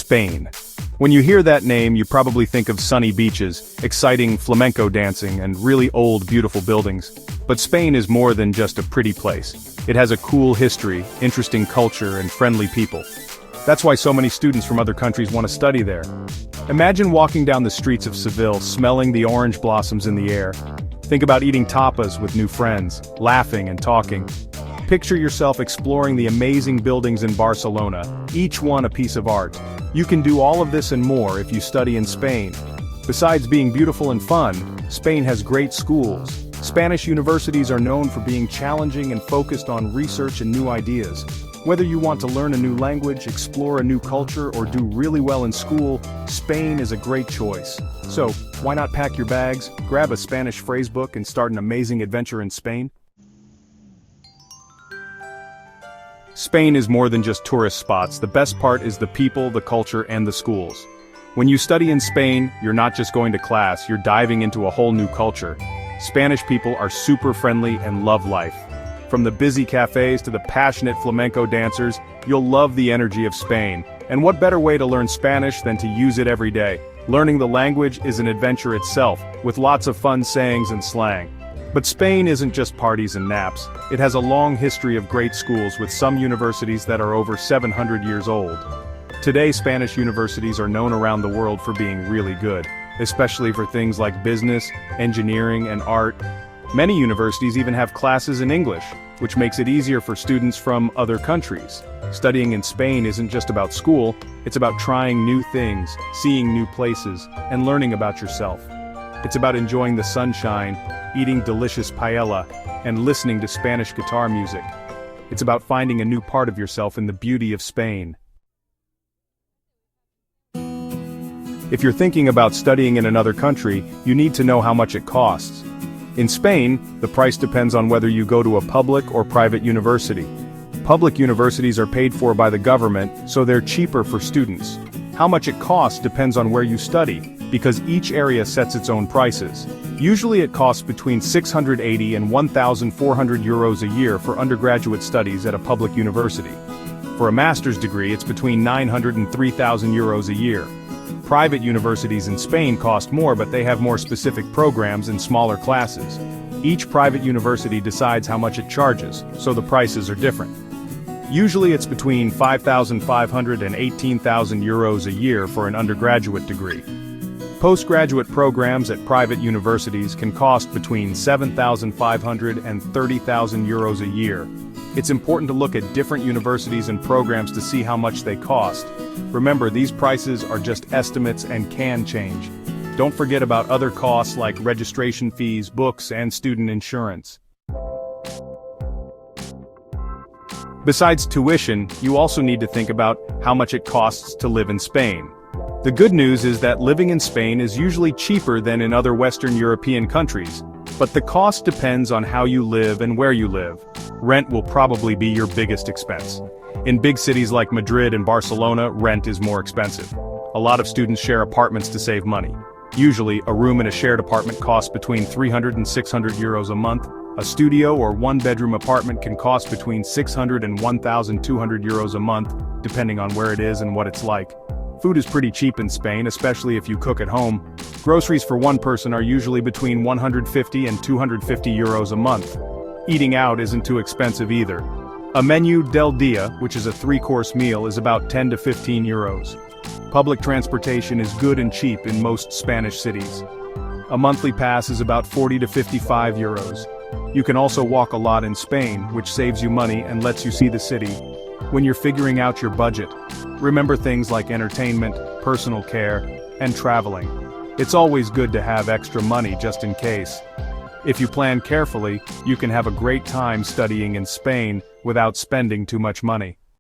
Spain. When you hear that name, you probably think of sunny beaches, exciting flamenco dancing, and really old, beautiful buildings. But Spain is more than just a pretty place. It has a cool history, interesting culture, and friendly people. That's why so many students from other countries want to study there. Imagine walking down the streets of Seville, smelling the orange blossoms in the air. Think about eating tapas with new friends, laughing and talking. Picture yourself exploring the amazing buildings in Barcelona, each one a piece of art. You can do all of this and more if you study in Spain. Besides being beautiful and fun, Spain has great schools. Spanish universities are known for being challenging and focused on research and new ideas. Whether you want to learn a new language, explore a new culture, or do really well in school, Spain is a great choice. So, why not pack your bags, grab a Spanish phrasebook, and start an amazing adventure in Spain? Spain is more than just tourist spots. The best part is the people, the culture, and the schools. When you study in Spain, you're not just going to class, you're diving into a whole new culture. Spanish people are super friendly and love life. From the busy cafes to the passionate flamenco dancers, you'll love the energy of Spain. And what better way to learn Spanish than to use it every day? Learning the language is an adventure itself, with lots of fun sayings and slang. But Spain isn't just parties and naps. It has a long history of great schools, with some universities that are over 700 years old. Today, Spanish universities are known around the world for being really good, especially for things like business, engineering, and art. Many universities even have classes in English, which makes it easier for students from other countries. Studying in Spain isn't just about school, it's about trying new things, seeing new places, and learning about yourself. It's about enjoying the sunshine, eating delicious paella, and listening to Spanish guitar music. It's about finding a new part of yourself in the beauty of Spain. If you're thinking about studying in another country, you need to know how much it costs. In Spain, the price depends on whether you go to a public or private university. Public universities are paid for by the government, so they're cheaper for students. How much it costs depends on where you study, because each area sets its own prices. Usually it costs between 680 and 1,400 euros a year for undergraduate studies at a public university. For a master's degree, it's between 900 and 3,000 euros a year. Private universities in Spain cost more, but they have more specific programs and smaller classes. Each private university decides how much it charges, so the prices are different. Usually it's between 5,500 and 18,000 euros a year for an undergraduate degree. Postgraduate programs at private universities can cost between 7,500 and 30,000 euros a year. It's important to look at different universities and programs to see how much they cost. Remember, these prices are just estimates and can change. Don't forget about other costs like registration fees, books, and student insurance. Besides tuition, you also need to think about how much it costs to live in Spain. The good news is that living in Spain is usually cheaper than in other Western European countries, but the cost depends on how you live and where you live. Rent will probably be your biggest expense. In big cities like Madrid and Barcelona, rent is more expensive. A lot of students share apartments to save money. Usually, a room in a shared apartment costs between 300 and 600 euros a month. A studio or one-bedroom apartment can cost between 600 and 1,200 euros a month, depending on where it is and what it's like. Food is pretty cheap in Spain, especially if you cook at home. Groceries for one person are usually between 150 and 250 euros a month. Eating out isn't too expensive either. A menu del dia, which is a 3-course meal, is about 10 to 15 euros. Public transportation is good and cheap in most Spanish cities. A monthly pass is about 40 to 55 euros. You can also walk a lot in Spain, which saves you money and lets you see the city. When you're figuring out your budget, remember things like entertainment, personal care, and traveling. It's always good to have extra money just in case. If you plan carefully, you can have a great time studying in Spain without spending too much money.